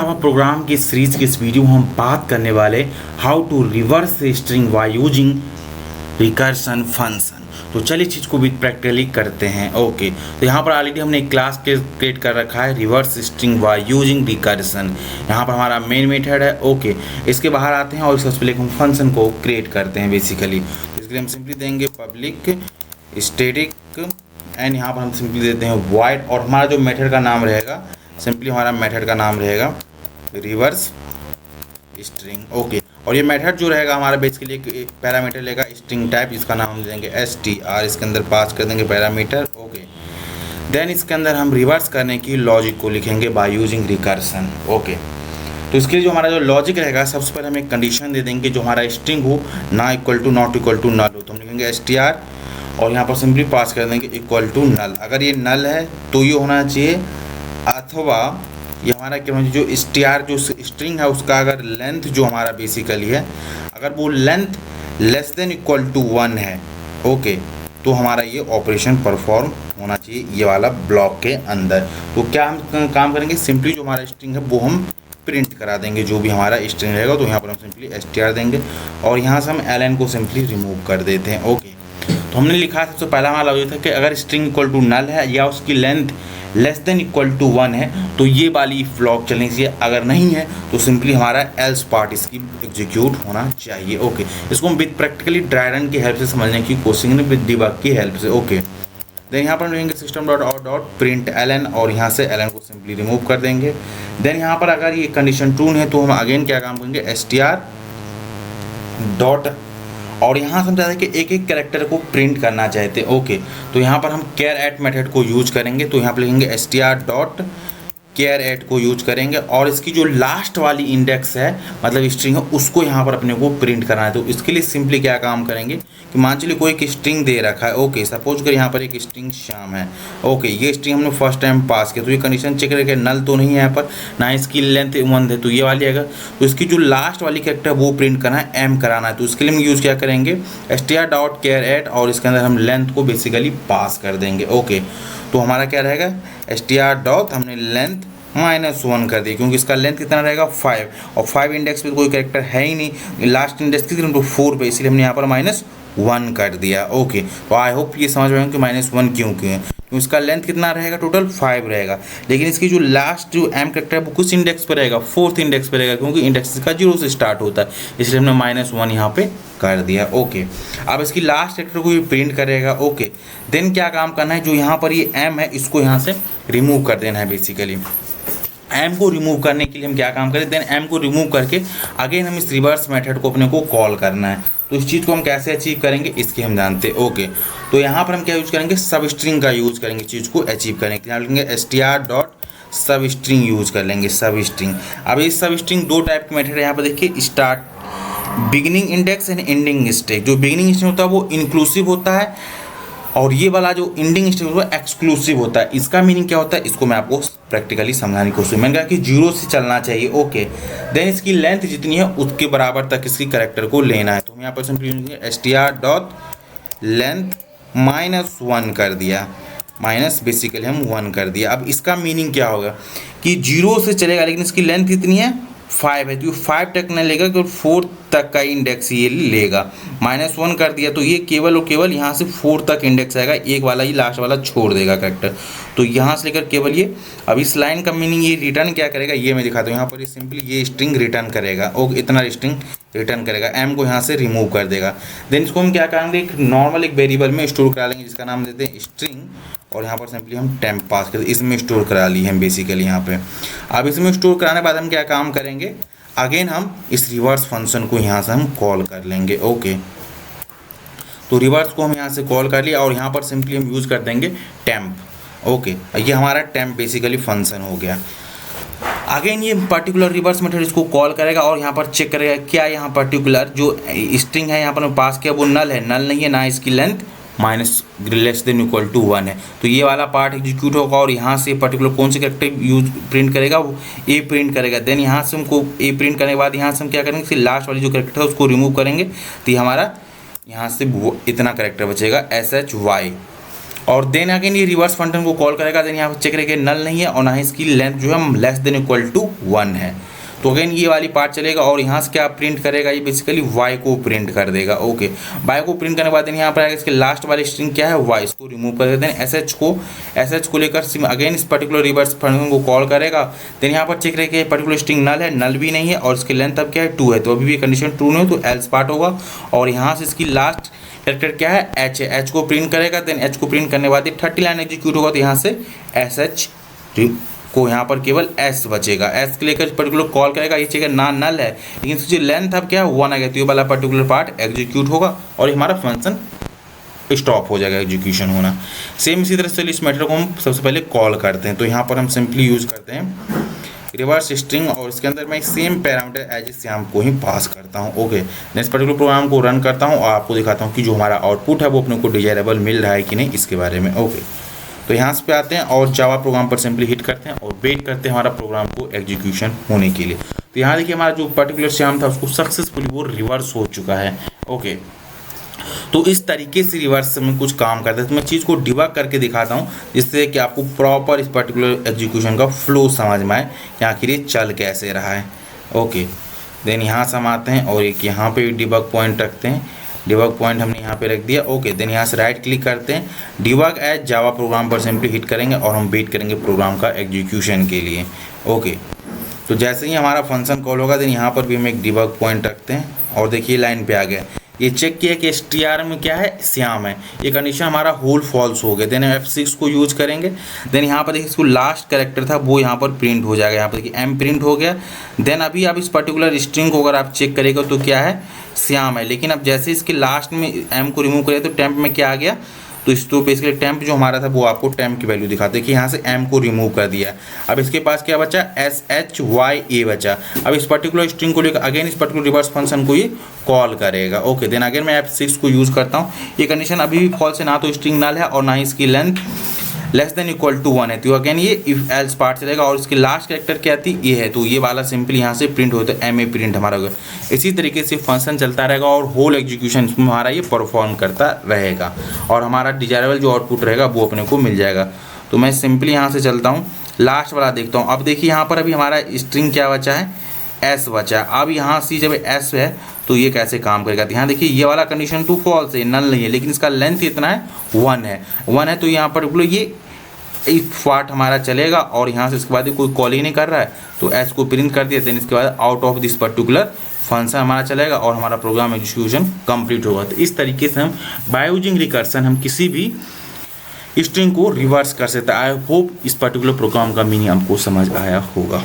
Programme की series की इस वीडियो में हम बात करने वाले how to reverse string by using recursion function. तो चलिए चीज़ को भी प्रैक्टिकली करते हैं। ओके, तो यहाँ पर ऑलरेडी हमने एक क्लास के क्रिएट कर रखा है reverse string by using recursion. यहाँ पर हमारा मेन मेथड है। ओके, इसके बाहर आते हैं और सबसे पहले हम फंक्शन को क्रिएट करते हैं बेसिकली। इसके लिए हम सिंपली देंगे पब्लिक स्टैटिक एंड यहाँ पर हम सिंपली देते हैं वॉइड, और हमारा जो मेथड का नाम रहेगा सिंपली हमारा मेथड का नाम रहेगा रिवर्स स्ट्रिंग। ओके, और ये मेथड जो रहेगा हमारा बेसिकली एक पैरामीटर लेगा स्ट्रिंग टाइप, इसका नाम हम देंगे str, इसके अंदर पास कर देंगे पैरामीटर। ओके, देन इसके अंदर हम रिवर्स करने की लॉजिक को लिखेंगे बाय यूजिंग रिकर्सन। ओके, तो इसके लिए जो हमारा जो लॉजिक रहेगा सबसे पहले हम एक कंडीशन दे देंगे जो हमारा स्ट्रिंग हो ना equal to not equal to null हो, तो हम लिखेंगे str और यहाँ पर सिंपली पास कर देंगे इक्वल टू नल। अगर ये नल है तो ये होना चाहिए, अथवा ये हमारा क्या होना चाहिए, जो str जो स्ट्रिंग है उसका अगर लेंथ जो हमारा बेसिकली है अगर वो length less than equal to 1 है, ओके, तो हमारा ये ऑपरेशन परफॉर्म होना चाहिए ये वाला ब्लॉक के अंदर। तो क्या हम काम करेंगे, सिंपली जो हमारा स्ट्रिंग है वो हम प्रिंट करा देंगे जो भी हमारा स्ट्रिंग रहेगा। तो यहाँ पर हम सिंपली str देंगे और यहाँ से हम ln को सिंपली रिमूव कर देते हैं। ओके, तो हमने लिखा सबसे पहला हमारा लॉजिक था कि अगर स्ट्रिंग इक्वल टू नल है या उसकी length less than equal to 1 है तो ये वाली ब्लॉक चलनी चाहिए, अगर नहीं है तो सिंपली हमारा एल्स पार्ट इसकी एग्जीक्यूट होना चाहिए। ओके, इसको हम विद प्रैक्टिकली ड्राई रन की हेल्प से समझने की कोशिश करेंगे विद डिबग की हेल्प से। ओके, देन यहाँ पर हम लेंगे system dot out dot print ln और यहाँ से ln को सिंपली रिमूव कर देंगे। देन यहाँ पर अगर ये कंडीशन ट्रू है तो हम अगेन क्या काम करेंगे str डॉट, और यहाँ से हम चाहते हैं कि एक एक कैरेक्टर को प्रिंट करना चाहते हैं। ओके, तो यहाँ पर हम केयर एट मेथड को यूज करेंगे, तो यहाँ पर लिखेंगे str डॉट केयर एट को यूज करेंगे और इसकी जो लास्ट वाली इंडेक्स है मतलब स्ट्रिंग है उसको यहाँ पर अपने को प्रिंट करना है। तो इसके लिए सिंपली क्या काम करेंगे कि मान चलिए कोई एक स्ट्रिंग दे रखा है। ओके, सपोज कर यहाँ पर एक स्ट्रिंग श्याम है। ओके, ये स्ट्रिंग हमने फर्स्ट टाइम पास किया तो ये कंडीशन चेक करेंगे नल तो नहीं है यहाँ पर, ना इसकी लेंथ 1 है तो ये वाली आएगा। तो इसकी जो लास्ट वाली कैरेक्टर वो प्रिंट करना है, एम कराना है, तो इसके लिए हम यूज़ क्या करेंगे str डॉट केयर एट और इसके अंदर हम लेंथ को बेसिकली पास कर देंगे। ओके, तो हमारा क्या रहेगा str डॉट हमने लेंथ -1 कर दी क्योंकि इसका लेंथ कितना रहेगा 5, और 5 इंडेक्स पे कोई कैरेक्टर है ही नहीं, लास्ट इंडेक्स कितनी तो 4 पे, इसलिए हमने यहाँ पर -1 कर दिया। ओके, तो आई होप ये समझ में कि -1 क्यों है, तो इसका लेंथ कितना रहेगा टोटल 5 रहेगा, लेकिन इसकी जो लास्ट जो एम कैरेक्टर है वो कुछ इंडेक्स पर रहेगा, 4th इंडेक्स पर रहेगा क्योंकि इंडेक्स इसका 0 से स्टार्ट होता है, इसलिए हमने -1 यहाँ पे कर दिया। ओके, अब इसकी लास्ट कैरेक्टर को ये प्रिंट करेगा। ओके, देन क्या काम करना है, जो यहाँ पर ये एम है इसको यहाँ से रिमूव कर देना है। बेसिकली एम को रिमूव करने के लिए हम क्या काम करें, देन एम को रिमूव करके अगेन हम इस रिवर्स मेथड को अपने को कॉल करना है। तो इस चीज़ को हम कैसे अचीव करेंगे इसके हम जानते हैं। ओके, तो यहाँ पर हम क्या यूज़ करेंगे, सब स्ट्रिंग का यूज़ करेंगे चीज़ को अचीव करने के लिए। यहाँ लिखेंगे str डॉट सब स्ट्रिंग यूज़ कर लेंगे, सब स्ट्रिंग। अब इस सब स्ट्रिंग दो टाइप के मेथड है यहाँ पर देखिए, start beginning index and ending stack. जो बिगिनिंग स्टैक होता है वो इंक्लूसिव होता है और ये वाला जो एंडिंग स्टेज होता है एक्सक्लूसिव होता है। इसका मीनिंग क्या होता है इसको मैं आपको प्रैक्टिकली समझाने की कोशिश, मैंने कहा कि 0 से चलना चाहिए। ओके, देन इसकी लेंथ जितनी है उसके बराबर तक इसकी कैरेक्टर को लेना है, तो हम यहाँ पर सिंपली str डॉट लेंथ -1 कर दिया, माइनस बेसिकली हम 1 कर दिया। अब इसका मीनिंग क्या होगा कि 0 से चलेगा लेकिन इसकी लेंथ कितनी है 5 है, तो 5 तक नहीं लेगा क्योंकि 4 तक का इंडेक्स ये लेगा। -1 कर दिया तो ये केवल और केवल यहाँ से 4 तक इंडेक्स आएगा, एक वाला ही लास्ट वाला छोड़ देगा कैरेक्टर, तो यहाँ से लेकर केवल ये। अब इस लाइन का मीनिंग ये रिटर्न क्या करेगा ये मैं दिखाता हूँ। यहाँ पर ये सिंपली ये स्ट्रिंग रिटर्न करेगा, और इतना स्ट्रिंग रिटर्न करेगा, एम को यहाँ से रिमूव कर देगा। देन इसको हम क्या करेंगे, एक नॉर्मल एक वेरिएबल में स्टोर करा लेंगे जिसका नाम देते हैं स्ट्रिंग, और यहाँ पर सिंपली हम टेम्प पास करते इसमें स्टोर करा ली हम बेसिकली यहाँ पे। अब इसमें स्टोर कराने के बाद हम क्या काम करेंगे, अगेन हम इस रिवर्स फंक्शन को यहाँ से हम कॉल कर लेंगे। ओके, तो रिवर्स को हम यहाँ से कॉल कर लिया और यहाँ पर सिंपली हम यूज़ कर देंगे टेम्प। ओके, ये हमारा टेम्प बेसिकली फंक्शन हो गया। अगेन ये पर्टिकुलर रिवर्स मेथड इसको कॉल करेगा और यहाँ पर चेक करेगा क्या यहाँ पर्टिकुलर जो स्ट्रिंग है यहाँ पर पास किया वो नल है, नल नहीं है, ना इसकी लेंथ -<=1 है, तो ये वाला पार्ट एग्जीक्यूट होगा और यहाँ से पर्टिकुलर कौन से कैरेक्टर यूज प्रिंट करेगा वो ए प्रिंट करेगा। देन यहाँ से हमको ए प्रिंट करने के बाद यहाँ से हम क्या करेंगे, लास्ट वाली जो कैरेक्टर है उसको रिमूव करेंगे, तो ये हमारा यहाँ से इतना कैरेक्टर बचेगा SHY। और देन अगेन ये रिवर्स फंक्शन को कॉल करेगा, देन यहाँ पर चेक करेगा नल नहीं है और ना ही इसकी लेंथ जो है लेस देन इक्वल टू 1 है। तो अगेन ये वाली पार्ट चलेगा और यहाँ से क्या प्रिंट करेगा, ये बेसिकली y को प्रिंट कर देगा। ओके, y को प्रिंट करने के बाद यहाँ पर आएगा इसके लास्ट वाली स्ट्रिंग क्या है y, इसको रिमूव कर देते हैं। sh को लेकर अगेन इस पर्टिकुलर रिवर्स फंक्शन को कॉल करेगा। देन यहाँ पर चेक करेगा ये पर्टिकुलर स्ट्रिंग नल है, नल भी नहीं है और इसकी लेंथ अब क्या है 2 है, तो अभी भी कंडीशन ट्रू नहीं हो तो एल्स पार्ट होगा। और यहाँ से इसकी लास्ट कैरेक्टर क्या है h है, h को प्रिंट करेगा। देन h को प्रिंट करने के बाद 30 लाइन एग्जीक्यूट होगा, तो यहाँ से sh को यहाँ पर केवल s बचेगा, s के लेकर पर्टिकुलर कॉल करेगा, ये चाहिए ना नल है लेकिन इसकी लेंथ अब क्या है 1 आ गया, तो ये वाला पर्टिकुलर पार्ट एग्जीक्यूट होगा और हमारा फंक्शन स्टॉप हो जाएगा एग्जीक्यूशन होना। सेम इसी तरह से इस मेथड को हम सबसे पहले कॉल करते हैं। तो यहाँ पर हम सिंपली यूज़ करते हैं रिवर्स स्ट्रिंग और इसके अंदर मैं सेम पैरामीटर एज श्याम को ही पास करता हूँ। ओके, इस पर्टिकुलर प्रोग्राम को रन करता हूँ और आपको दिखाता हूँ कि जो हमारा आउटपुट है वो अपने को डिजायरेबल मिल रहा है कि नहीं इसके बारे में। ओके, तो यहाँ से पे आते हैं और जावा प्रोग्राम पर सिंपली हिट करते हैं और वेट करते हैं हमारा प्रोग्राम को एग्जीक्यूशन होने के लिए। तो यहाँ देखिए हमारा जो पर्टिकुलर श्याम था उसको सक्सेसफुली वो रिवर्स हो चुका है। ओके, तो इस तरीके से रिवर्स में कुछ काम करते हैं। तो मैं चीज़ को डिबग करके दिखाता हूँ जिससे कि आपको प्रॉपर इस पर्टिकुलर एग्जीक्यूशन का फ्लो समझ में आए कि आखिर ये चल कैसे रहा है। ओके, देन यहाँ से हम आते हैं और एक यहाँ पे डिबग पॉइंट रखते हैं, डिबग पॉइंट हमने यहाँ पे रख दिया। ओके, देन यहाँ से राइट क्लिक करते हैं, डिबग एज जावा प्रोग्राम पर सिंपली हिट करेंगे और हम वेट करेंगे प्रोग्राम का एग्जीक्यूशन के लिए। ओके, तो जैसे ही हमारा फंक्शन कॉल होगा देन यहाँ पर भी हम एक डिबग पॉइंट रखते हैं और देखिए लाइन पे आ गया, ये चेक किया कि str में क्या है श्याम है, ये कंडीशन हमारा होल फॉल्स हो गया। देन F6 को यूज करेंगे, देन यहाँ पर देखिए इसको लास्ट कैरेक्टर था वो यहाँ पर प्रिंट हो जाएगा, यहाँ पर देखिए m प्रिंट हो गया। देन अभी आप इस पर्टिकुलर स्ट्रिंग को अगर आप चेक करेगा तो क्या है श्याम है, लेकिन अब जैसे इसके लास्ट में m को रिमूव करें तो टेम्प में क्या आ गया, तो इस तो बेसिकली टेम्प जो हमारा था वो आपको टेम्प की वैल्यू दिखाते हैं कि यहाँ से m को रिमूव कर दिया। अब इसके पास क्या बचा SHYA बचा। अब इस पर्टिकुलर स्ट्रिंग को लेकर अगेन इस पर्टिकुलर रिवर्स फंक्शन को ये कॉल करेगा। ओके, देन अगेन मैं F6 को यूज़ करता हूँ, ये कंडीशन अभी भी फॉल्स है, ना तो स्ट्रिंग नल है और ना ही इसकी length less than equal to 1 है, तो अगेन ये इफ एल्स पार्ट चलेगा और इसकी लास्ट कैरेक्टर क्या थी ये है, तो ये वाला सिंपली यहाँ से प्रिंट होता है MA प्रिंट हमारा होगा। इसी तरीके से फंक्शन चलता रहेगा और होल एग्जीक्यूशन इसमें हमारा ये परफॉर्म करता रहेगा और हमारा डिजायरेबल जो आउटपुट रहेगा वो अपने को मिल जाएगा। तो मैं सिंपली यहाँ से चलता हूँ, लास्ट वाला देखता हूँ। अब देखिए यहाँ पर अभी हमारा स्ट्रिंग क्या बचा है, S बचा। अब यहाँ से जब S है तो ये कैसे काम करेगा, तो यहाँ देखिए ये वाला कंडीशन टू फॉल्स है, नल नहीं है, लेकिन इसका लेंथ इतना है 1 है, तो यहाँ पर बोलो ये इफ पार्ट हमारा चलेगा और यहाँ से इसके बाद कोई कॉल ही नहीं कर रहा है तो S को प्रिंट कर दिया, देन इसके बाद out of this particular function हमारा चलेगा और हमारा प्रोग्राम एग्जीक्यूशन कंप्लीट होगा। तो इस तरीके से हम बाय यूजिंग रिकर्सन हम किसी भी स्ट्रिंग को रिवर्स कर सकते हैं। आई होप इस पर्टिकुलर प्रोग्राम का मीनिंग आपको समझ आया होगा।